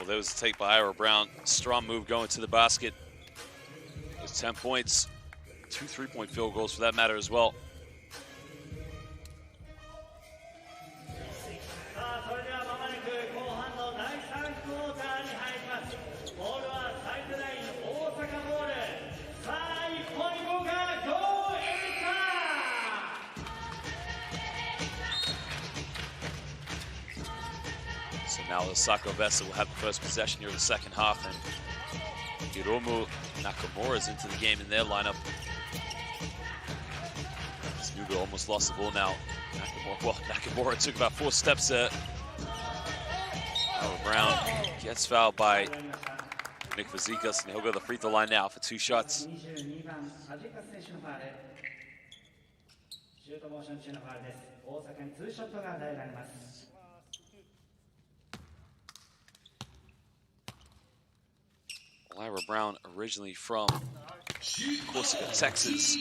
Well, there was a take by Ira Brown. Strong move going to the basket. There's 10 points. 2 3-point field goals for that matter as well. So now Osaka Evessa will have the first possession here in the second half, and Hiromu Nakamura is into the game in their lineup. Snugo almost lost the ball now. Nakamura took about 4 steps there. Brown gets fouled by Nick Fazekas, and he'll go to the free throw line now for 2 shots. Ira Brown, originally from Corsica, Texas,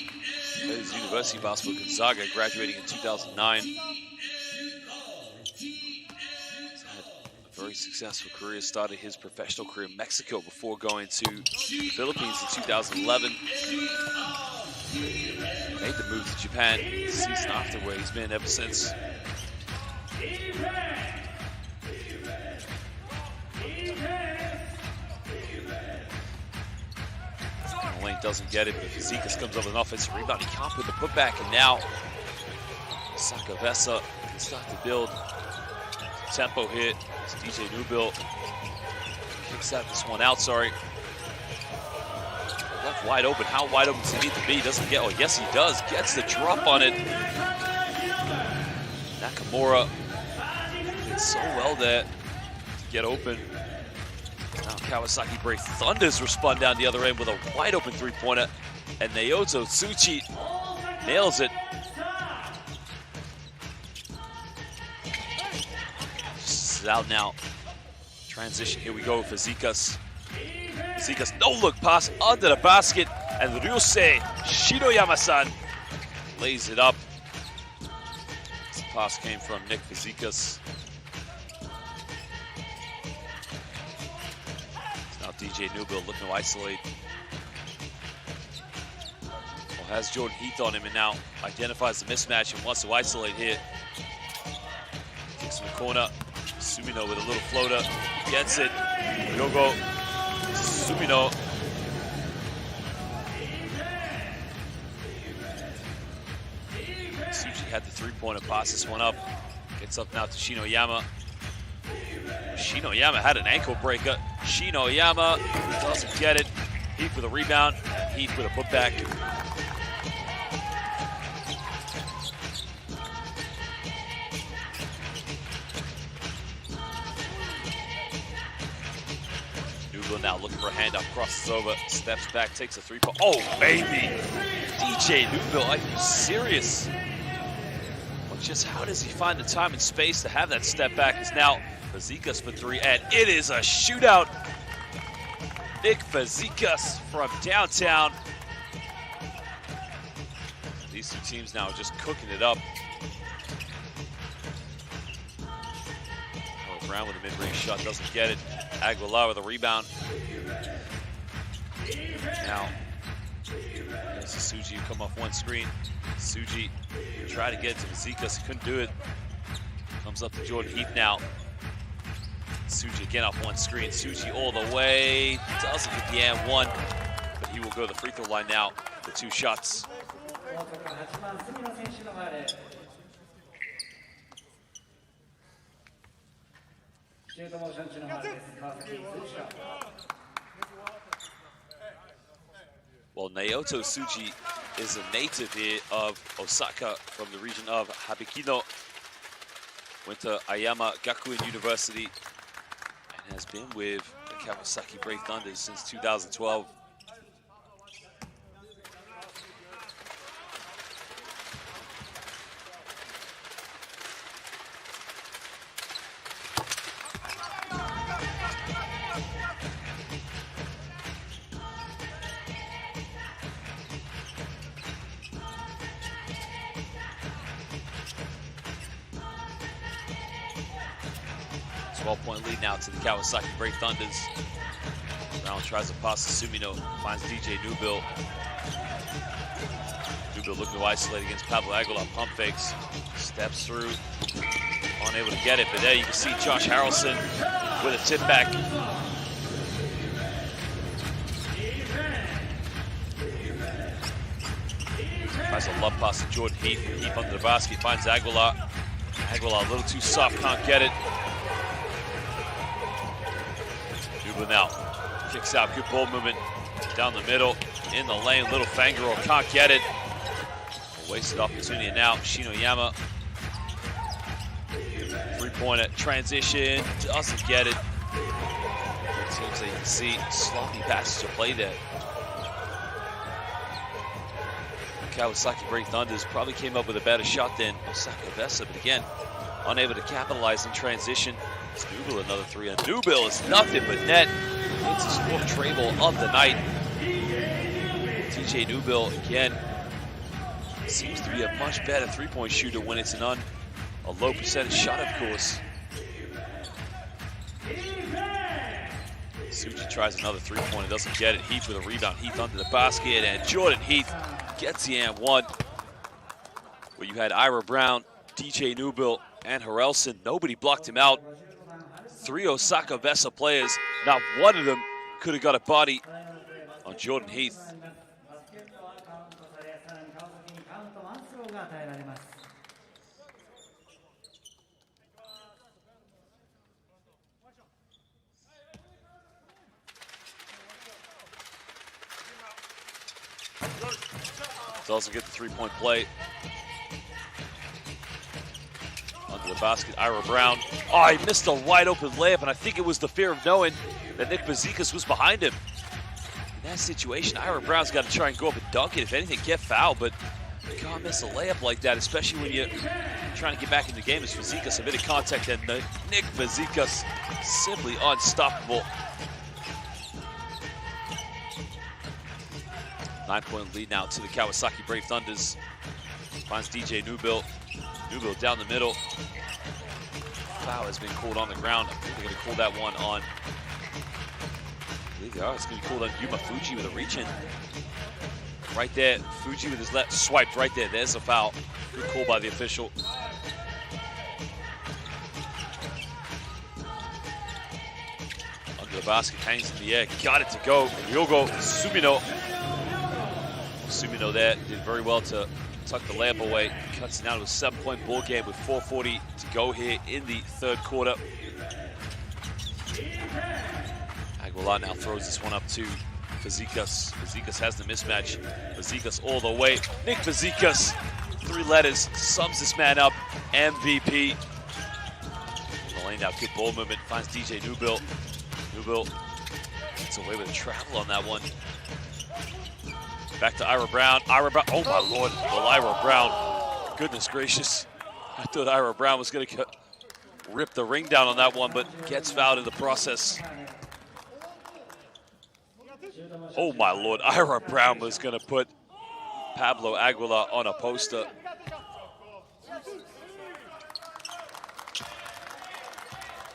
plays University of Basketball Gonzaga, graduating in 2009. He's had a very successful career, started his professional career in Mexico before going to the Philippines in 2011. Made the move to Japan the season after, where he's been ever since. Lane doesn't get it, but Fazekas comes up with an offensive rebound. He can't put the putback, and now Osaka Evessa can start to build tempo here. It's DJ Newbill kicks this one out, sorry. Left wide open. How wide open does he need to be? Doesn't get, oh yes he does. Gets the drop on it. Nakamura did so well there to get open. Now Kawasaki Brave Thunders respond down the other end with a wide open 3-pointer, and Naoto Tsuchi nails it. This is out now. Transition, here we go, Fazekas. Fazekas, no look pass under the basket, and Ryusei Shinoyama-san lays it up. This pass came from Nick Fazekas. DJ Newbill looking to isolate. Well, has Jordan Heath on him, and now identifies the mismatch and wants to isolate here. Kicks in the corner. Sumino with a little floater. Gets it. Yogo. Sumino. Tsuchi had the 3-pointer, pass this one up. Gets up now to Shinoyama. Shinoyama had an ankle breaker. Shinoyama doesn't get it. Heath with a rebound. Heath with a putback. Newbill now looking for a handoff, crosses over, steps back, takes a 3-point. Oh, baby! DJ Newbill, are you serious? Well, just how does he find the time and space to have that step back? Is now Fazekas for 3, and it is a shootout. Nick Fazekas from downtown. These 2 teams now are just cooking it up. Oh, Brown with a mid-range shot, doesn't get it. Aguilar with a rebound. Now, there's Suji come off one screen. Suji tried to get it to Fazekas, he couldn't do it. Comes up to Jordan Heath now. Suji again off one screen. Suji all the way. Doesn't get the and one, but he will go to the free throw line now for 2 shots. Well, Naoto Tsuchi is a native here of Osaka from the region of Habikino. Went to Ayama Gakuen University and has been with the Kawasaki Brave Thunders since 2012. 12-point lead now to the Kawasaki Brave Thunders. Brown tries to pass to Sumino, finds DJ Newbill. Newbill looking to isolate against Pablo Aguilar, pump fakes, steps through, unable to get it, but there you can see Josh Harrelson with a tip back. Tries a love pass to Jordan Heath. Heath under the basket, finds Aguilar. Aguilar a little too soft, can't get it. Newbill now kicks out, good ball movement down the middle, in the lane, little Fangirl can't get it. A wasted opportunity, and now Shinoyama. Three-pointer, transition, doesn't get it. It seems that you can see sloppy passes to play there. Kawasaki Brave Thunders probably came up with a better shot than Osaka Evessa, but again, unable to capitalize in transition. It's Newbill, another three, and Newbill is nothing but net. It's his fourth tray ball of the night. DJ Newbill, again, seems to be a much better three-point shooter when it's a low percentage shot, of course. Suji tries another three-pointer, doesn't get it. Heath with a rebound, Heath under the basket, and Jordan Heath gets the and one. Where you had Ira Brown, DJ Newbill, and Harrelson. Nobody blocked him out. Three Osaka Evessa players, not one of them could have got a body on Jordan Heath. Doesn't get the three-point play. Under the basket, Ira Brown. Oh, he missed a wide-open layup, and I think it was the fear of knowing that Nick Fazekas was behind him. In that situation, Ira Brown's got to try and go up and dunk it. If anything, get fouled, but you can't miss a layup like that, especially when you're trying to get back in the game. As Fazekas a bit of contact, and Nick Fazekas simply unstoppable. 9-point lead now to the Kawasaki Brave Thunders. Finds DJ Newbill. Newbill down the middle. Foul has been called on the ground. I think they're going to call that one on. I believe they are. It's going to be called on Yuma Fuji with a reach-in. Right there, Fuji with his left swiped right there. There's a foul. Good call by the official. Under the basket, hangs in the air. Got it to go. Ryogo Sumino. Sumino there did very well to tuck the layup away. Cuts it down to a 7-point ball game with 4:40 to go here in the third quarter. Aguilar now throws this one up to Fazekas. Fazekas has the mismatch. Fazekas all the way. Nick Fazekas, 3 letters, sums this man up. MVP. In the lane now, good ball movement. Finds DJ Newbill. Newbill gets away with a travel on that one. Back to Ira Brown. Ira Brown. Oh my lord. Well, Ira Brown. Goodness gracious. I thought Ira Brown was going to rip the ring down on that one, but gets fouled in the process. Oh my lord. Ira Brown was going to put Pablo Aguilar on a poster.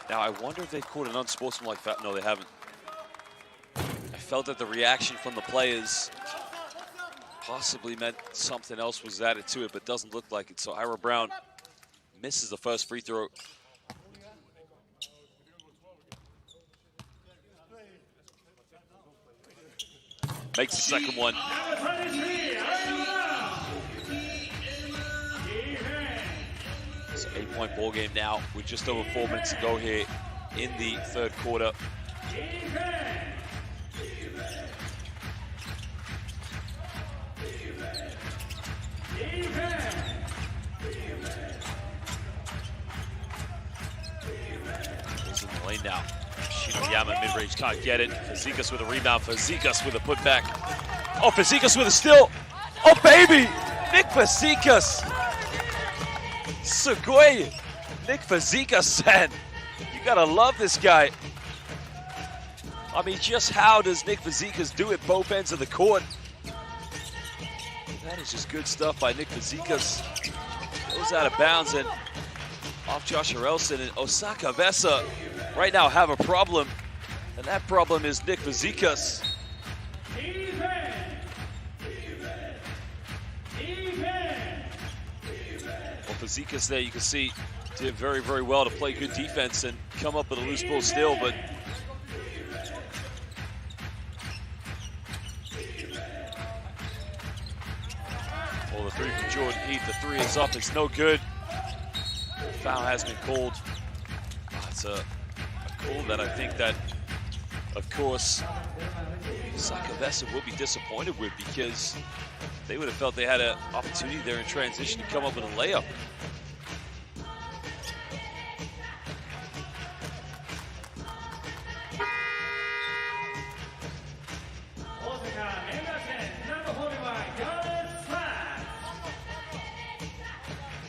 Now I wonder if they caught an unsportsmanlike foul. No, they haven't. I felt that the reaction from the players possibly meant something else was added to it, but doesn't look like it. So Ira Brown misses the first free throw. Makes the second one. It's an 8-point ball game now with just over 4 minutes to go here in the third quarter. Goes in the lane now. Shinoyama mid-range can't get it. Fazekas with a rebound. Fazekas with a putback. Oh, Fazekas with a steal. Oh, baby! Nick Fazekas. Sugoi. Nick Fazekas, man. You gotta love this guy. I mean, just how does Nick Fazekas do it both ends of the court? That is just good stuff by Nick Fazekas. Goes out of bounds, and off Josh Harrelson, and Osaka Evessa right now have a problem, and that problem is Nick Fazekas. Well, Fazekas there, you can see, did very, very well to play good defense and come up with a loose ball still, but well, the three from Jordan Heath, the three is up, it's no good. Foul has been called. It's a call that I think that, of course, Osaka Evessa will be disappointed with, because they would have felt they had an opportunity there in transition to come up with a layup.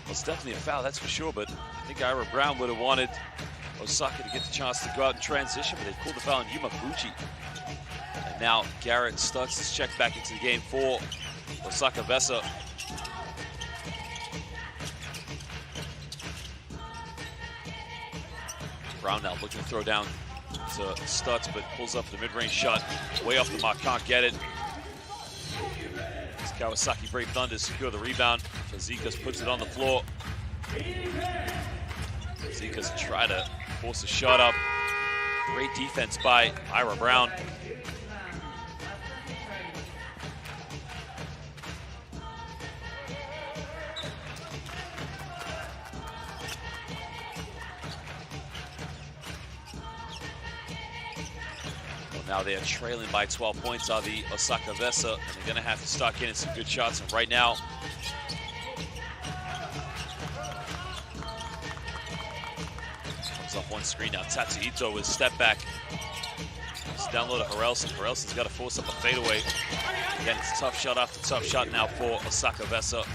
It's definitely a foul, that's for sure, but I think Ira Brown would have wanted Osaka to get the chance to go out and transition, but they pulled the foul on Yumabuchi. And now Garrett Stutz is checked back into the game for Osaka Evessa. Brown now looking to throw down to Stutz, but pulls up the mid-range shot way off the mark, can't get it. Kawasaki Brave Thunder secure the rebound. Fazekas puts it on the floor. Fazekas try to force a shot up. Great defense by Ira Brown. Now they are trailing by 12 points are the Osaka Evessa, and they're gonna have to start getting some good shots. And right now, comes up one screen now. Tatsuhito with step back. Just download to Harrelson. Harrelson's got to force up a fadeaway. Again, it's tough shot after tough shot now for Osaka Evessa.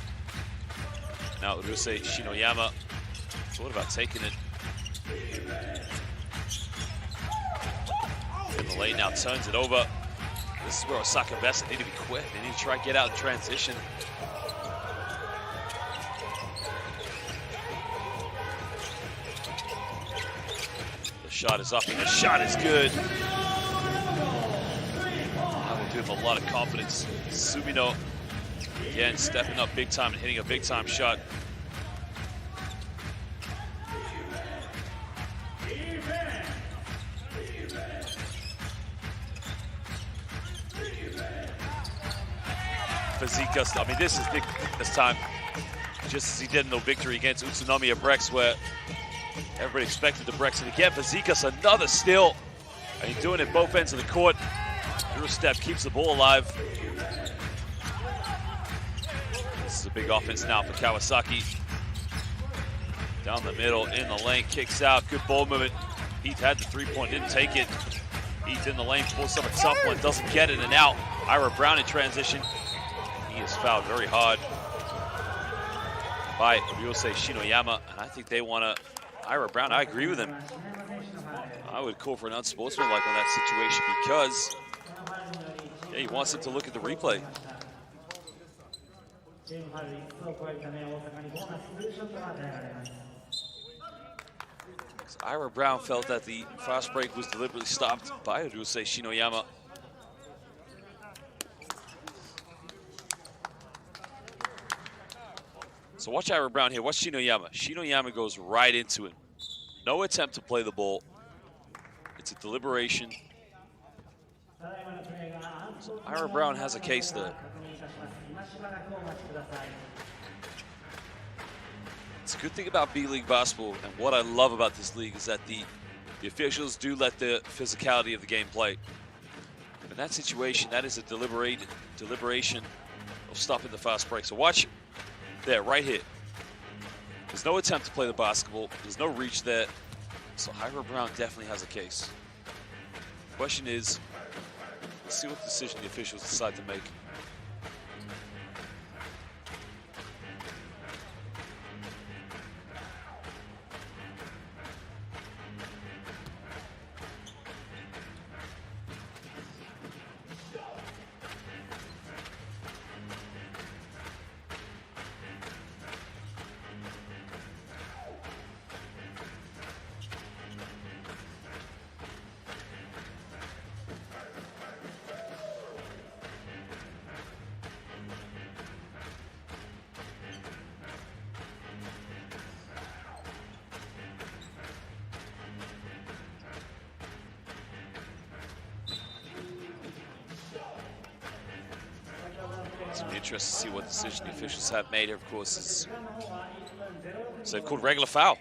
Now Urusei Shinoyama thought about taking it. In the lane now, turns it over. This is where Osaka Evessa need to be quick. They need to try to get out in transition. The shot is up and the shot is good. That will give him a lot of confidence. Sumino, again, stepping up big time and hitting a big time shot. Fazekas, I mean, this is big this time, just as he did in the victory against Utsunomiya Brex, where everybody expected the Brex. And again, Fazekas, another steal, and he's doing it both ends of the court. Drew step keeps the ball alive. This is a big offense now for Kawasaki. Down the middle, in the lane, kicks out, good ball movement. Heath had the three-point, didn't take it. Heath in the lane, pulls up a tough one, doesn't get it, and now Ira Brown in transition. He is fouled very hard by Ryosei Shinoyama, and I think they want to, Ira Brown, I agree with him. I would call for an unsportsmanlike on that situation, because yeah, he wants him to look at the replay. Ira Brown felt that the fast break was deliberately stopped by Ryosei Shinoyama. So watch Ira Brown here, watch Shinoyama. Shinoyama goes right into it. No attempt to play the ball. It's a deliberation. So Ira Brown has a case there. It's a good thing about B-League basketball, and what I love about this league is that the officials do let the physicality of the game play. In that situation, that is a deliberation of stopping the fast break. So watch. There, right here. There's no attempt to play the basketball. There's no reach there. So Ira Brown definitely has a case. The question is, let's see what decision the officials decide to make. interested to see what decision the officials have made here. Of course, it's they've called regular foul.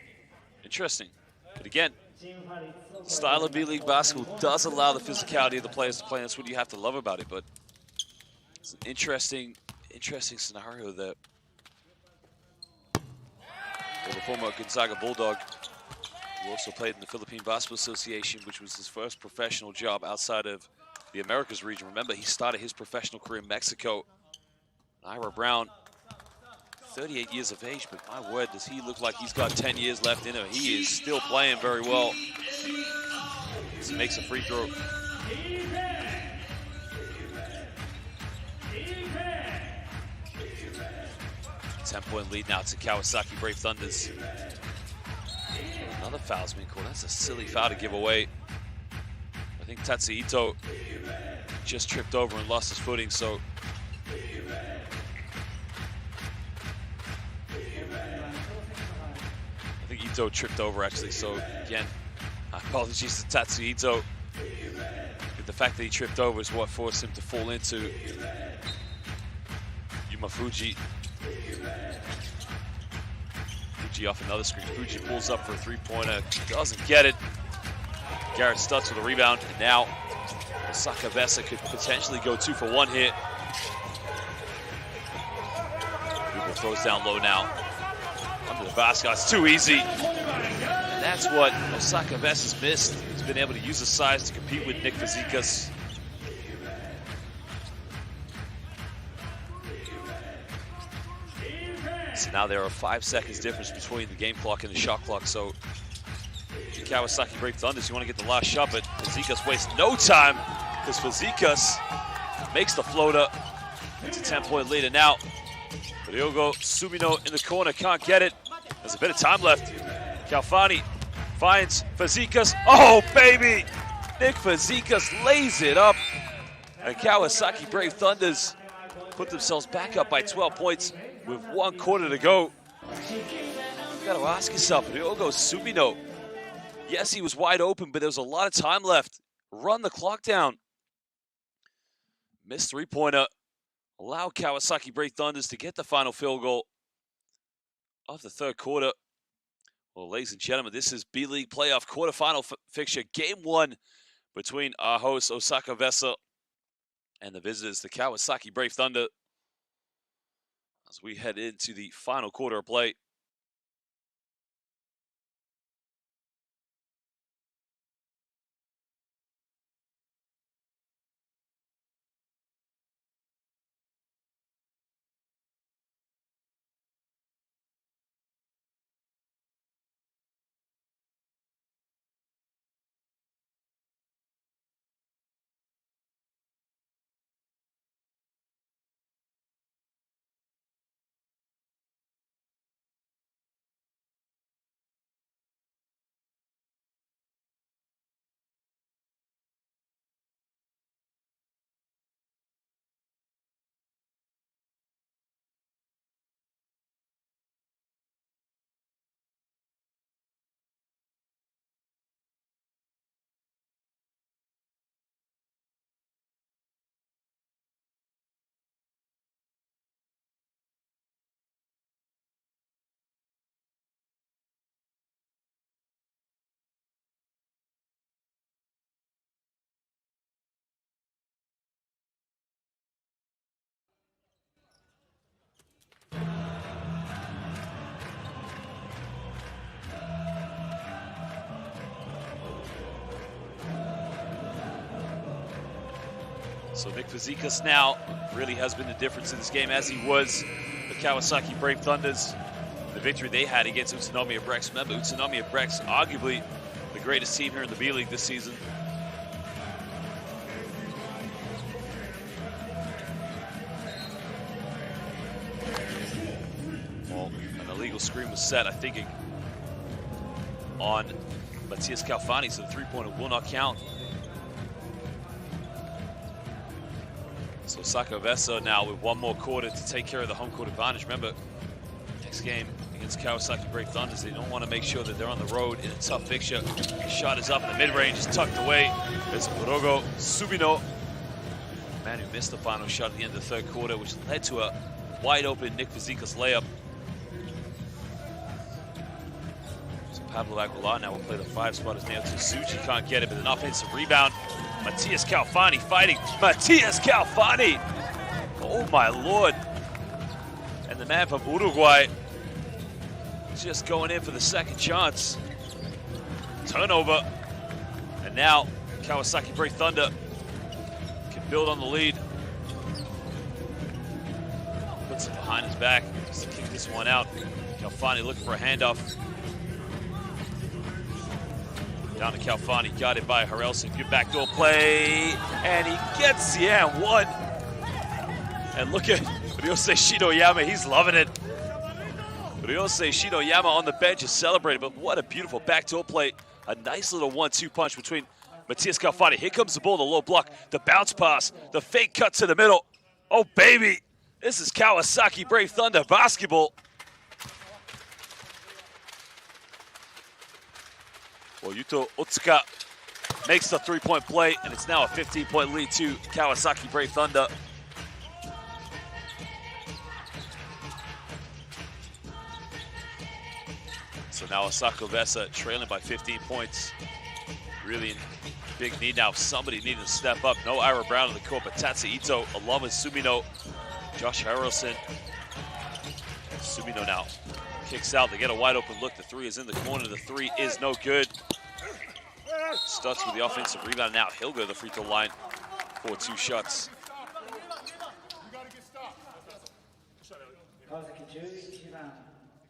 Interesting. But again, the style of B-League basketball does allow the physicality of the players to play. That's what you have to love about it. But it's an interesting scenario there. For the former Gonzaga Bulldog, who also played in the Philippine Basketball Association, which was his first professional job outside of the Americas region. Remember, he started his professional career in Mexico. Ira Brown, 38 years of age, but my word, does he look like he's got 10 years left in him. He is still playing very well. As he makes a free throw. Ten-point lead now to Kawasaki Brave Thunders. Another foul's being called. That's a silly foul to give away. I think Tatsuhito just tripped over and lost his footing, so I think Ito tripped over actually, so again, apologies to Tatsuhito. But the fact that he tripped over is what forced him to fall into Yuma Fuji. Fuji off another screen. Fuji pulls up for a three-pointer, doesn't get it. Garrett Stutz with a rebound, and now Osaka Evessa could potentially go 2 for 1 here. Google throws down low now. Under the basket, it's too easy. And that's what Osaka Evessa's missed. He's been able to use his size to compete with Nick Fazekas. So now there are 5 seconds difference between the game clock and the shot clock. So Kawasaki Brave Thunders, you want to get the last shot, but Fazekas wastes no time because Fazekas makes the floater. It's a 10-point lead, and now Ryogo Sumino in the corner, can't get it. There's a bit of time left. Kalfani finds Fazekas. Oh, baby! Nick Fazekas lays it up. And Kawasaki Brave Thunders put themselves back up by 12 points with 1 quarter to go. You got to ask yourself, Ryogo Sumino. Yes, he was wide open, but there was a lot of time left. Run the clock down. Missed three-pointer. Allow Kawasaki Brave Thunders to get the final field goal of the third quarter. Well, ladies and gentlemen, this is B-League playoff quarterfinal fixture. Game 1 between our hosts, Osaka Evessa, and the visitors, the Kawasaki Brave Thunder, as we head into the final quarter of play. So Nick Fazekas now really has been the difference in this game, as he was the Kawasaki Brave Thunders. The victory they had against Utsunomiya Brex. Remember, Utsunomiya Brex, arguably the greatest team here in the B-League this season. Well, an illegal screen was set, I think, on Matthias Kalfani, so the three-pointer will not count. So Osaka Evessa now with 1 more quarter to take care of the home court advantage. Remember, next game against Kawasaki Brave Thunders, they don't want to make sure that they're on the road in a tough fixture. The shot is up in the mid-range, is tucked away. It's Ryogo Sumino. The man who missed the final shot at the end of the third quarter, which led to a wide open Nick Fazika's layup. So Pablo Aguilar now will play the 5 spot as Naoto Tsuji can't get it, but an offensive rebound. Matias Calfani fighting. Matias Calfani! Oh my lord. And the man from Uruguay just going in for the second chance. Turnover. And now Kawasaki Brave Thunder can build on the lead. Puts it behind his back just to kick this one out. Calfani looking for a handoff. Down to Calfani, guarded by Harrelson. Good backdoor play, and he gets the and one. And look at Ryosei Shinoyama, he's loving it. Ryosei Shinoyama on the bench is celebrating, but what a beautiful backdoor play. A nice little 1-2 punch between Matias Calfani. Here comes the ball, the low block, the bounce pass, the fake cut to the middle. Oh baby, this is Kawasaki Brave Thunder basketball. Well, Yuto Otsuka makes the 3-point play, and it's now a 15-point lead to Kawasaki Brave Thunder. So now Osaka Evessa trailing by 15 points. Really in big need now. Somebody needing to step up. No Ira Brown in the court, but Tatsu Ito, along with Sumino, Josh Harrelson. Sumino now kicks out. They get a wide open look. The 3 is in the corner. The 3 is no good. Stutz with the offensive rebound. Now he'll go to the free throw line for 2 shots.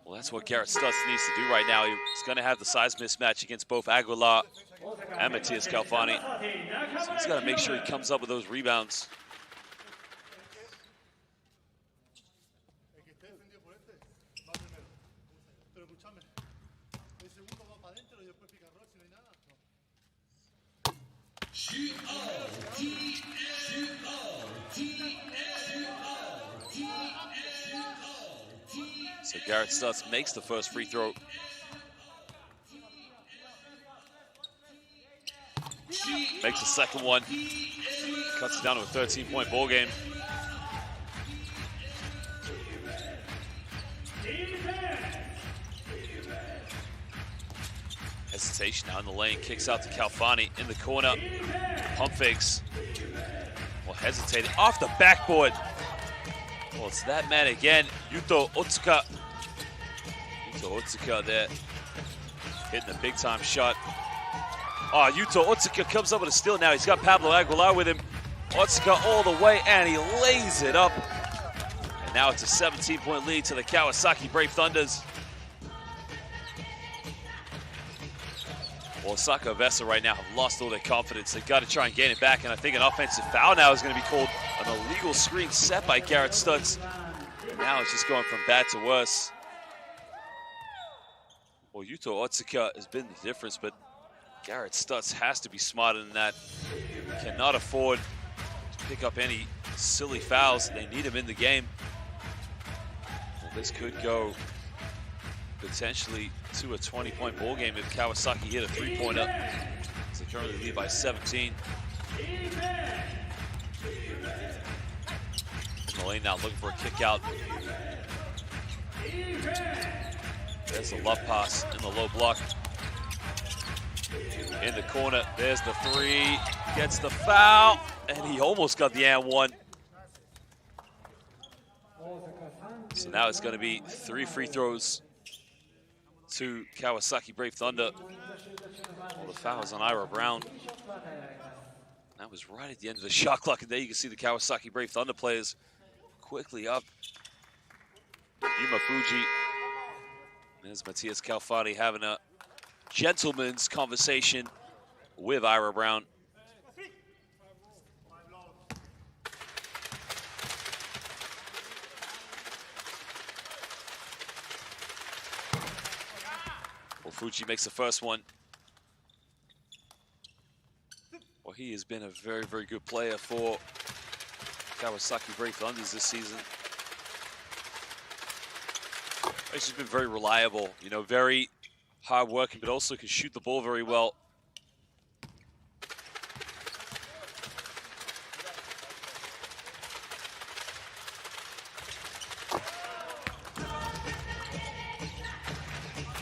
Well, that's what Garrett Stutz needs to do right now. He's going to have the size mismatch against both Aguilar and Matias Calfani. So he's got to make sure he comes up with those rebounds. So Garrett Stutz makes the first free throw. Makes the second one. Cuts it down to a 13-point ball game. Hesitation now in the lane. Kicks out to Calfani in the corner. Pump fakes. Well, hesitating off the backboard. Well, it's that man again, Yuto Otsuka. Yuto Otsuka there, hitting a big-time shot. Oh, Yuto Otsuka comes up with a steal now. He's got Pablo Aguilar with him. Otsuka all the way, and he lays it up. And now it's a 17-point lead to the Kawasaki Brave Thunders. Well, Osaka Evessa right now have lost all their confidence. They've got to try and gain it back, and I think an offensive foul now is going to be called. An illegal screen set by Garrett Stutz. Now it's just going from bad to worse. Well, Yuto Otsuka has been the difference, but Garrett Stutz has to be smarter than that. Cannot afford to pick up any silly fouls. They need him in the game. Well, this could go potentially to a 20-point ball game if Kawasaki hit a 3-pointer. They currently lead by 17. Lane now looking for a kick out. There's the love pass in the low block. In the corner, there's the 3. Gets the foul, and he almost got the and one. So now it's going to be 3 free throws to Kawasaki Brave Thunder. All the fouls on Ira Brown. That was right at the end of the shot clock, and there you can see the Kawasaki Brave Thunder players quickly up. Yuma Fuji. There's Matias Calfani having a gentleman's conversation with Ira Brown. Well, Fuji makes the first one. Well, he has been a very, very good player for Kawasaki Brave Thunders this season. He's just been very reliable, you know, very hard-working, but also can shoot the ball very well.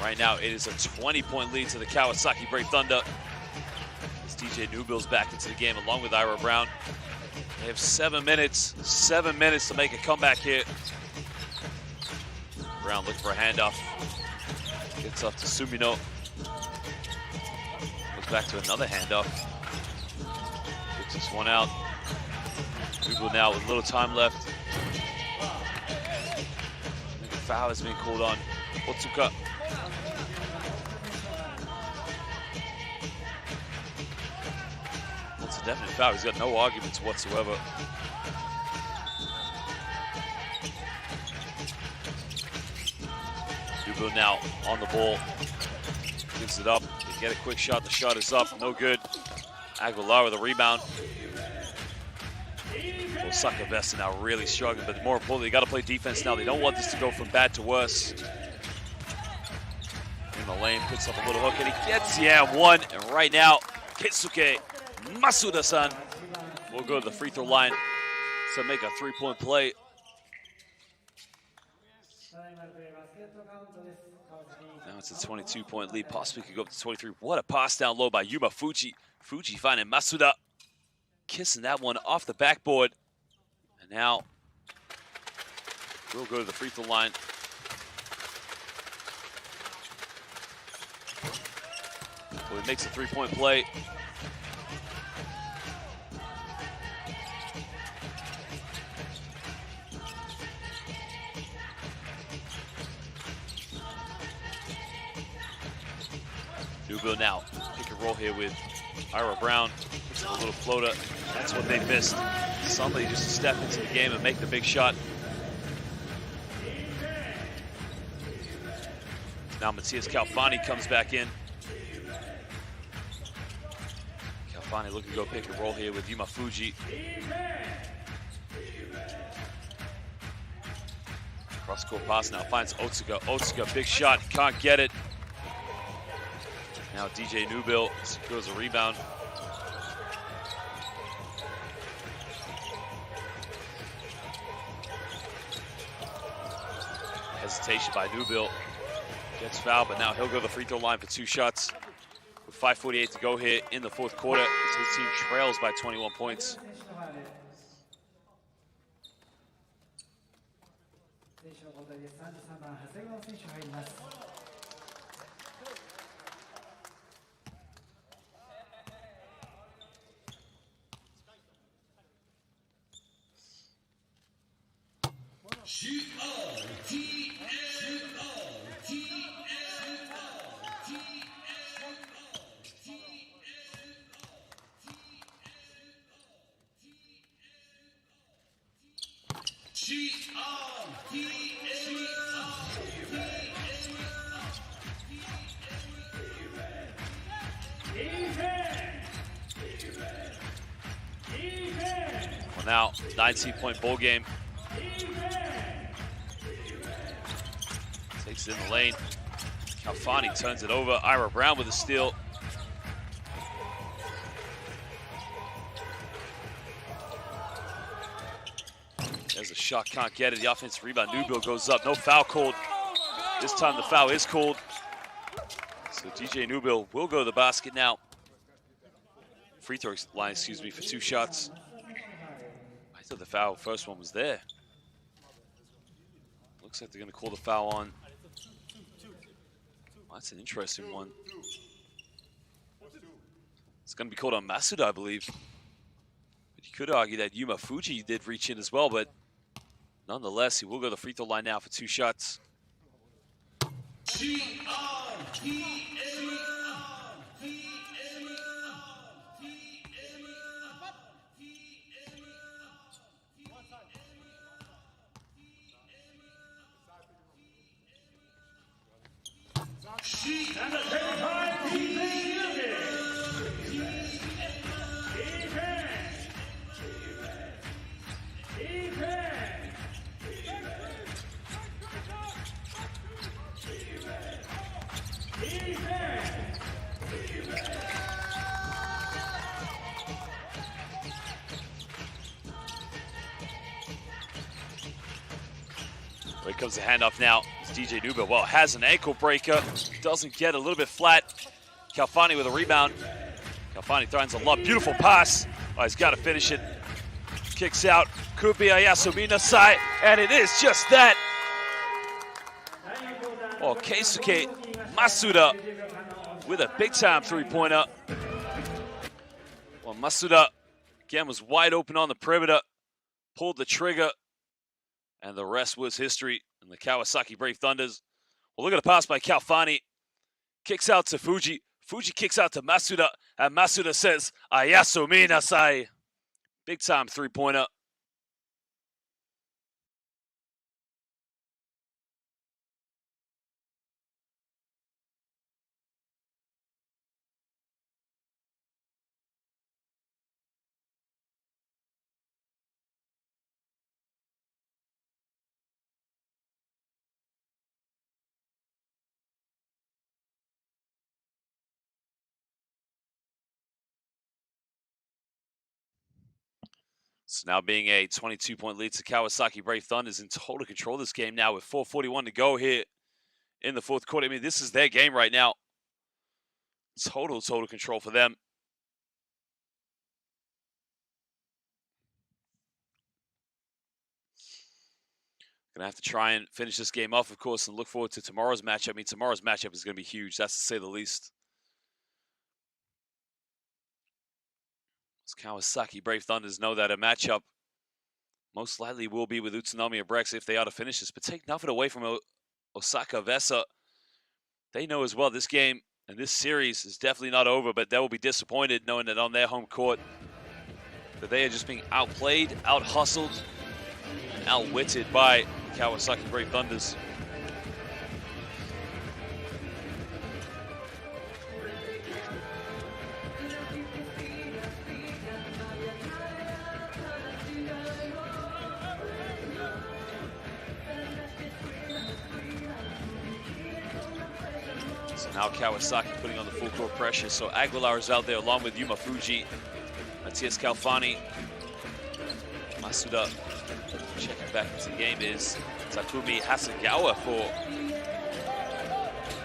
Right now, it is a 20-point lead to the Kawasaki Brave Thunder. As DJ Newbill's back into the game along with Ira Brown. They have 7 minutes to make a comeback here. Brown looking for a handoff. Gets up to Sumino. Goes back to another handoff. Gets this one out. Newbill now with little time left. I think a foul has been called on Otsuka. It's a definite foul. He's got no arguments whatsoever. Newbill now on the ball. Gives it up. They get a quick shot. The shot is up. No good. Aguilar with a rebound. Osaka Evessa now really struggling, but more importantly, they got to play defense now. They don't want this to go from bad to worse. In the lane, puts up a little hook, and he gets the and one. And right now, Keisuke Masuda-san will go to the free throw line to make a 3-point play. Now it's a 22-point lead, possibly could go up to 23. What a pass down low by Yuma Fuji. Fuji finding Masuda, kissing that one off the backboard. And now we'll go to the free throw line. Well, he makes a 3-point play. Newbill now pick and roll here with Ira Brown. Puts a little floater. That's what they missed. Somebody just step into the game and make the big shot. Now Matthias Calfani comes back in. Calfani looking to go pick and roll here with Yuma Fuji. Cross-court pass now finds Otsuka. Otsuka, big shot, can't get it. Now DJ Newbill secures a rebound. Hesitation by Newbill. Gets fouled, but now he'll go to the free throw line for 2 shots. With 5:48 to go here in the 4th quarter, as his team trails by 21 points. Well, now 19-point ball game. Takes it in the lane. Calfani turns it over. Ira Brown with a steal. There's a shot, can't get it. The offensive rebound. Newbill goes up. No foul called. This time the foul is called. So DJ Newbill will go to the basket now. Free throw line, excuse me, for 2 shots. I thought the foul, first one was there. Looks like they're going to call the foul on. Well, that's an interesting one. It's going to be called on Masuda, I believe. But you could argue that Yuma Fuji did reach in as well, but nonetheless, he will go to the free throw line now for 2 shots. Here comes the handoff now. It's DJ Newbill. Well, has an ankle breaker. Doesn't get a little bit flat. Kalfani with a rebound. Kalfani throws a lob. Beautiful pass. Oh, he's got to finish it. Kicks out. Could be Ayasumi side, and it is just that. Oh, Keisuke Masuda with a big-time three-pointer. Well, Masuda, again, was wide open on the perimeter, pulled the trigger, and the rest was history. And the Kawasaki Brave Thunders. Well, look at the pass by Kalfani. Kicks out to Fuji. Fuji kicks out to Masuda, and Masuda says, Ayasumi nasai. Big-time three-pointer. So now being a 22-point lead to Kawasaki Brave Thunders in total control of this game now with 4:41 to go here in the fourth quarter. I mean, this is their game right now. Total control for them. Gonna have to try and finish this game off, of course, and look forward to tomorrow's matchup. I mean, tomorrow's matchup is gonna be huge, that's to say the least. Kawasaki Brave Thunders know that a matchup most likely will be with Utsunomiya Brex if they are to finish this, but take nothing away from Osaka Evessa. They know as well this game and this series is definitely not over, but they will be disappointed knowing that on their home court that they are just being outplayed, out-hustled, and outwitted by Kawasaki Brave Thunders. Now Kawasaki putting on the full court pressure. So Aguilar is out there along with Yuma Fuji, Matthias Kalfani, Masuda. Checking back into the game is Takumi Hasegawa for.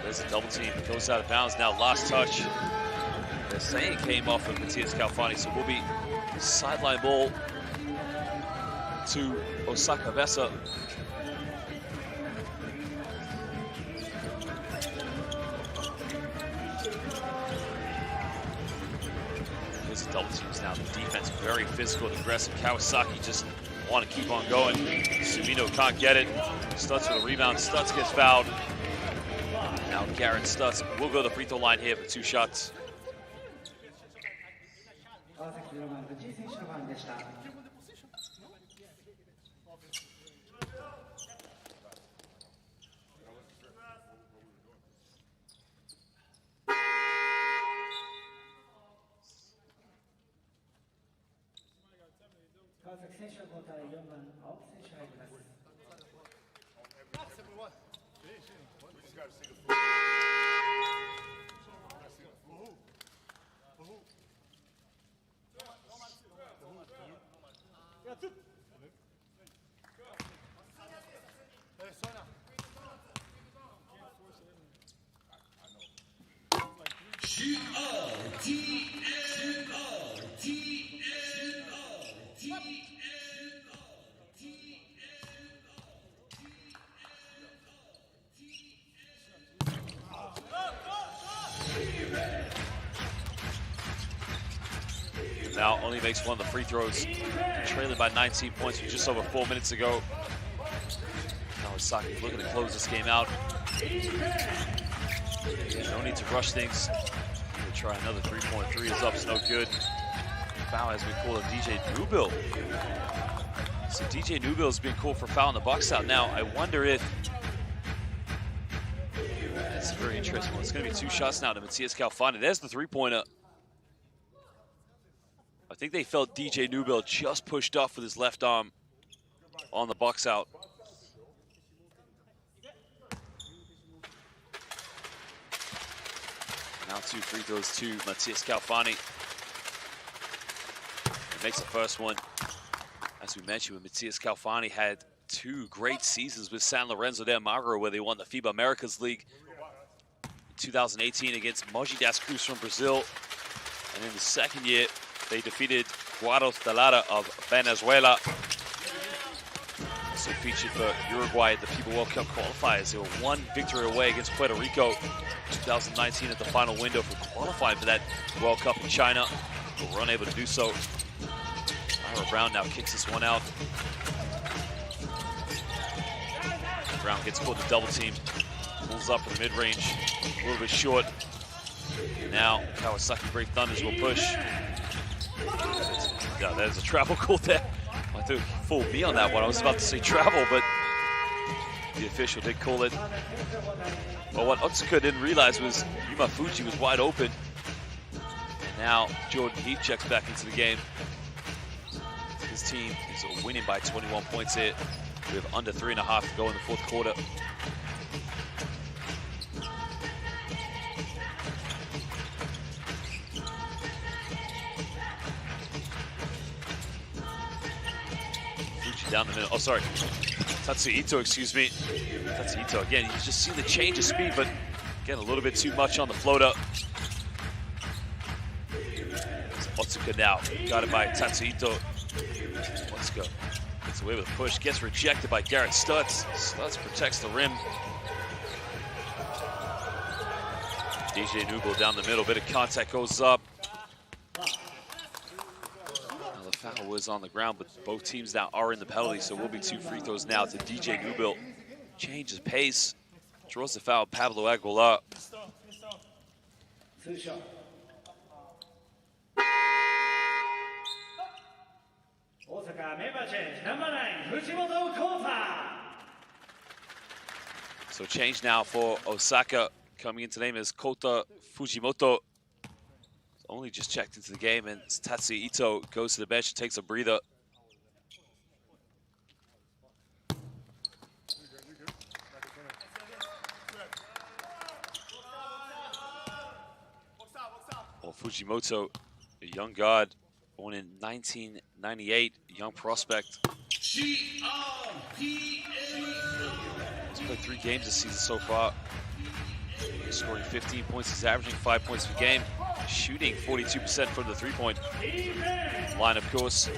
There's a double team. Goes out of bounds now. Last touch. They're saying came off of Matthias Kalfani, so will be sideline ball to Osaka Evessa. Double teams now. The defense very physical and aggressive. Kawasaki just want to keep on going. Sumino can't get it. Stutz with a rebound. Stutz gets fouled. Now Garrett Stutz will go to the free throw line here for 2 shots. Now only makes one of the free throws, trailing by 19 points with just over 4 minutes ago. Kawasaki looking to close this game out. No need to rush things. We'll try another 3.3 is up, it's no good. Foul has been called on DJ Newbill. So DJ Newbill has been called for foul in the box out. Now I wonder if, that's a very interesting one. It's gonna be 2 shots now to Matthias Kalfani. There's the 3-pointer. I think they felt DJ Newbill just pushed off with his left arm on the box out. Now 2 free throws to Matthias Kalfani. He makes the first one. As we mentioned, when Matthias Kalfani had 2 great seasons with San Lorenzo del Magro, where they won the FIBA Americas League in 2018 against Mogi das Cruz from Brazil. And in the second year, they defeated Guaros de Lara of Venezuela. Also featured for Uruguay at the FIBA World Cup qualifiers. They were 1 victory away against Puerto Rico 2019 at the final window for qualifying for that World Cup in China, but were unable to do so. Ira Brown now kicks this one out. Brown gets caught in the double team, pulls up in the mid-range, a little bit short. Now Kawasaki Brave Thunders will push. Yeah, there's a travel call there. I think he fooled me on that one. I was about to say travel, but the official did call it. But what Otsuka didn't realize was Yuma Fuji was wide open. Now Jordan Heath checks back into the game. His team is winning by 21 points here. We have under 3.5 to go in the 4th quarter. Fuji down the middle. Oh, sorry. Tatsuhito, excuse me. Tatsuhito, again, you just see the change of speed, but again, a little bit too much on the floater. Otsuka now got it by Tatsuhito. Otsuka gets away with a push, gets rejected by Garrett Stutz. Stutz protects the rim. DJ Nubel down the middle, bit of contact goes up. Now the foul was on the ground, but both teams now are in the penalty, so will be 2 free throws now to DJ Nubel. Changes pace, draws the foul, Pablo Aguilar. Osaka member change, number 9, Fujimoto Kota. So change now for Osaka. Coming into the name is Kota Fujimoto. Only just checked into the game, and Tatsuya Ito goes to the bench and takes a breather. Well, Fujimoto, a young guard, born in 1998, young prospect. He's played 3 games this season so far. He's scoring 15 points. He's averaging 5 points per game. Shooting 42% from the 3-point line, of course.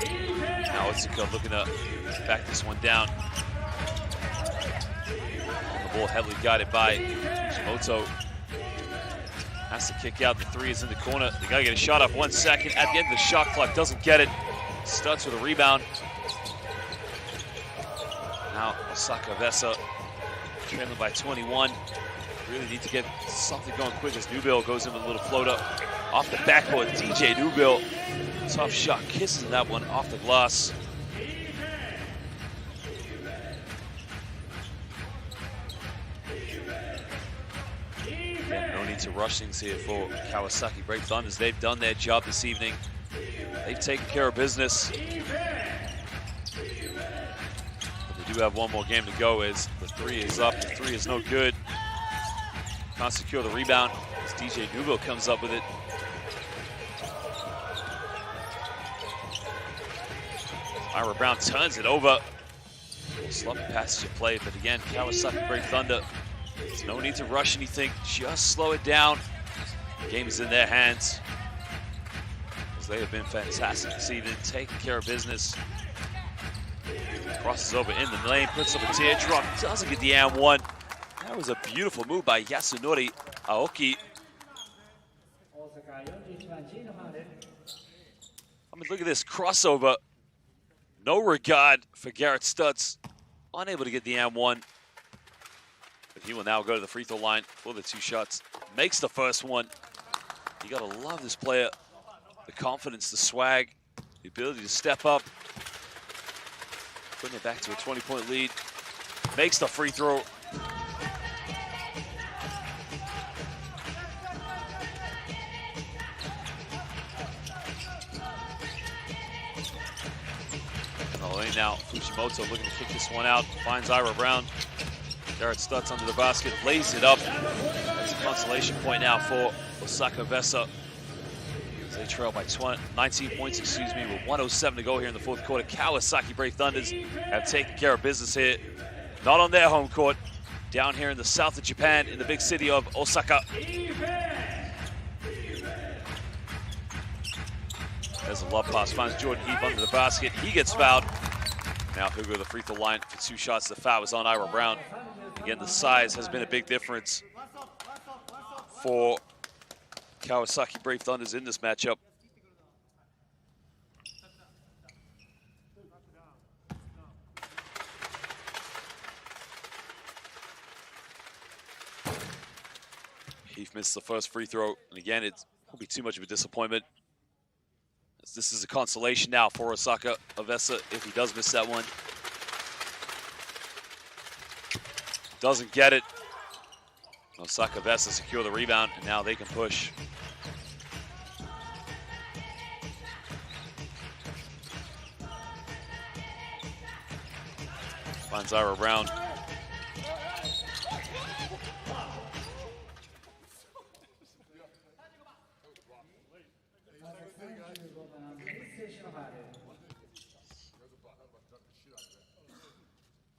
Now Otsuka looking to back this one down. On the ball, heavily guided by Fujimoto. Has to kick out. The 3 is in the corner. They gotta get a shot off 1 second. At the end of the shot clock, doesn't get it. Stutz with a rebound. Now Osaka Evessa trailing by 21. Really need to get something going quick as Nubel goes in with a little floater off the backboard. DJ Nubel, tough shot, kisses that one off the glass. No need to rush things here for Kawasaki Brave Thunders. They've done their job this evening. They've taken care of business. But they do have one more game to go as the 3 is up. The 3 is no good. Can't secure the rebound as DJ Nubel comes up with it. Ira Brown turns it over. Sloppy passage of play, but again, Kawasaki Brave Thunder. There's no need to rush anything, just slow it down. The game is in their hands. As they have been fantastic this evening, taking care of business. Crosses over in the lane, puts up a teardrop, doesn't get the and one. That was a beautiful move by Yasunori Aoki. I mean, look at this crossover. No regard for Garrett Stutz. Unable to get the and one. But he will now go to the free throw line for the 2 shots. Makes the first one. You gotta love this player. The confidence, the swag, the ability to step up. Putting it back to a 20-point lead. Makes the free throw. Now Fujimoto looking to kick this one out, finds Ira Brown. Garrett Stutz under the basket, lays it up. That's a consolation point now for Osaka Evessa. They trail by 19 points, with 107 to go here in the fourth quarter. Kawasaki Brave Thunders have taken care of business here. Not on their home court, down here in the south of Japan, in the big city of Osaka. There's a love pass, finds Jordan Heap under the basket. He gets fouled. Now he'll go to the free throw line for 2 shots. The foul was on Ira Brown. Again, the size has been a big difference for Kawasaki Brave Thunders in this matchup. Heath missed the first free throw, and again, it won't be too much of a disappointment, as this is a consolation now for Osaka Evessa if he does miss that one. Doesn't get it. Osaka Evessa secure the rebound, and now they can push. Finds Ira Brown.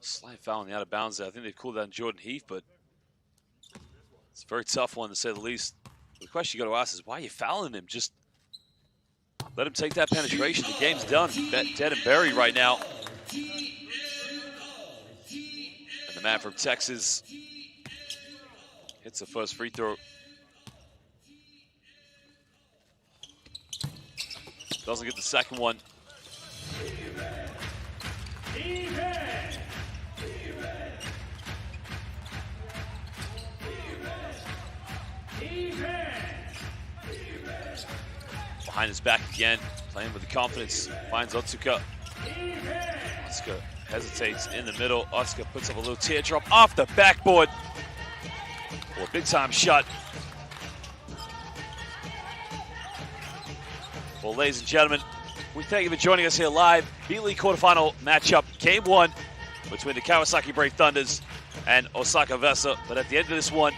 Slight foul on the out of bounds there. I think they called that on Jordan Heath, but it's a very tough one to say the least. The question you got to ask is, why are you fouling him? Just let him take that penetration. The game's done. Dead and buried right now. And the man from Texas hits the first free throw. Doesn't get the second one. Behind his back again, playing with the confidence, finds Otsuka. Otsuka hesitates in the middle. Otsuka puts up a little teardrop off the backboard. Well, big time shot. Well, ladies and gentlemen, we thank you for joining us here live. B-League quarterfinal matchup, game 1 between the Kawasaki Brave Thunders and Osaka Evessa. But at the end of this one,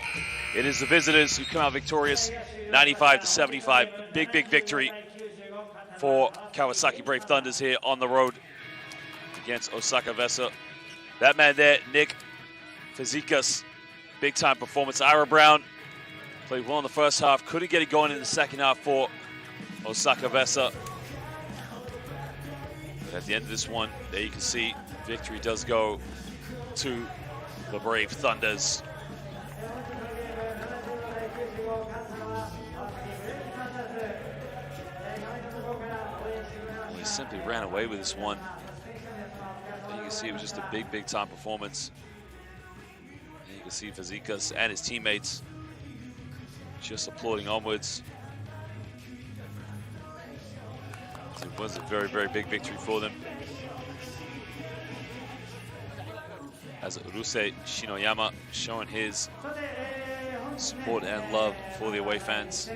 it is the visitors who come out victorious, 95-75. A big, big victory for Kawasaki Brave Thunders here on the road against Osaka Evessa. That man there, Nick Fazekas, big time performance. Ira Brown played well in the first half, couldn't get it going in the second half for Osaka Evessa. At the end of this one, there you can see victory does go to the Brave Thunders. He simply ran away with this one. And you can see it was just a big, big time performance. And you can see Fazekas and his teammates just applauding onwards. It was a very, very big victory for them. As Urusei Shinoyama showing his support and love for the away fans.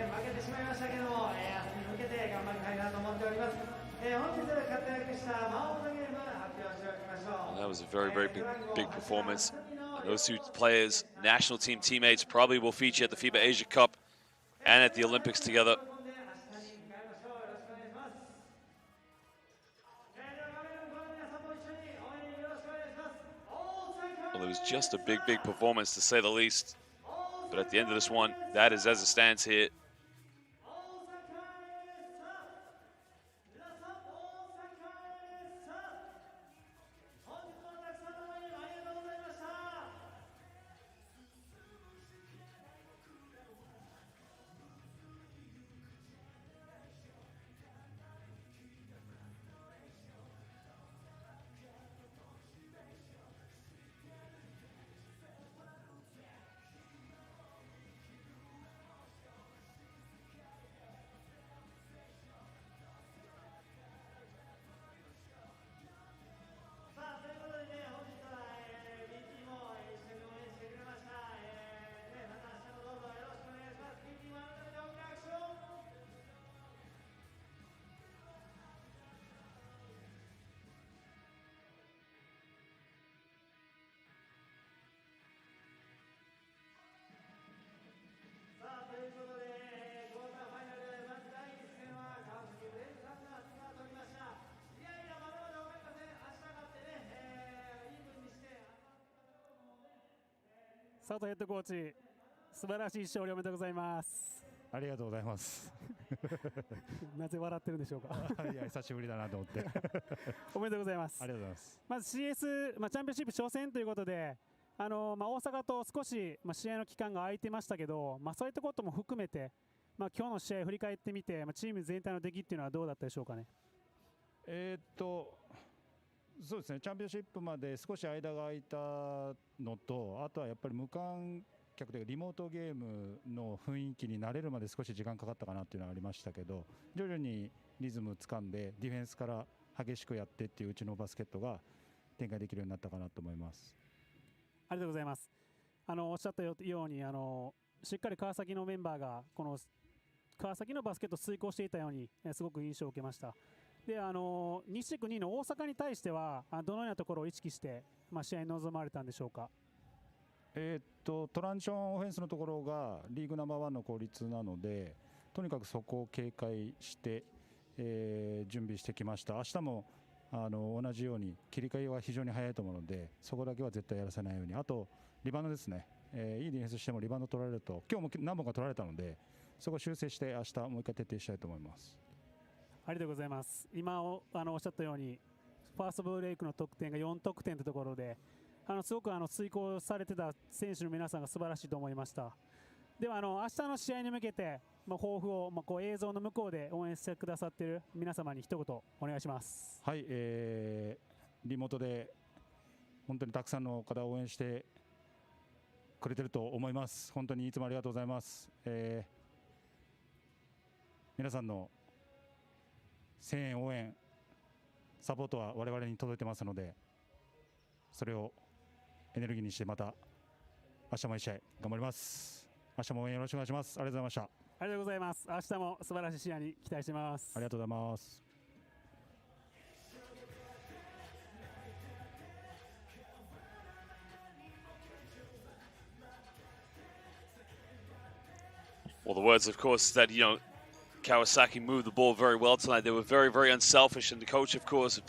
Well, that was a very, very big performance. And those 2 players, national team teammates, probably will feature at the FIBA Asia Cup and at the Olympics together. Well, it was just a big, big performance to say the least. But at the end of this one, that is as it stands here. 佐藤ヘッドコーチ、素晴らしい勝利おめでとうございます。ありがとうございます。なぜ笑ってるんでしょうか。いや、久しぶりだなと思って。おめでとうございます。ありがとうございます。まず CS、チャンピオンシップ初戦ということで、大阪と少し、試合の期間が空いてましたけど、そういったことも含めて、今日の試合を振り返ってみて、チーム全体の出来っていうのはどうだったでしょうかね。そうですね、チャンピオンシップまで少し間が空いたのと、あとはやっぱり無観客というかリモートゲームの雰囲気に慣れるまで少し時間かかったかなっていうのはありましたけど、徐々にリズムつかんでディフェンスから激しくやってっていううちのバスケットが展開できるようになったかなと思います。ありがとうございます。おっしゃったようにしっかり川崎のメンバーがこの川崎のバスケットを遂行していたようにすごく印象を受けました。で西地区2位の大阪に対してはどのようなところを意識して、試合に臨まれたんでしょうか。トランジションオフェンスのところがリーグナンバー1の効率なので、とにかくそこを警戒して、準備してきました。明日も同じように切り替えは非常に早いと思うので、そこだけは絶対やらせないように。あとリバウンドですね、いいディフェンスしてもリバウンド取られると、今日も何本か取られたので、そこを修正して明日もう一回徹底したいと思います。ありがとうございます。今おっしゃったようにファーストブレイクの得点が4得点というところで、すごく遂行されてた選手の皆さんが素晴らしいと思いました。では明日の試合に向けて、抱負を、映像の向こうで応援してくださっている皆様に一言お願いします。はい、リモートで本当にたくさんの方を応援してくれてると思います。本当にいつもありがとうございます。皆さんの声援、応援、サポートは我々に届いてますので、それをエネルギーにしてまた明日も一試合頑張ります。明日も応援よろしくお願いします。ありがとうございました。ありがとうございます。明日も素晴らしい試合に期待してます。ありがとうございます。Well, the words, of course, that, Kawasaki moved the ball very well tonight. They were very, very unselfish, and the coach, of course, very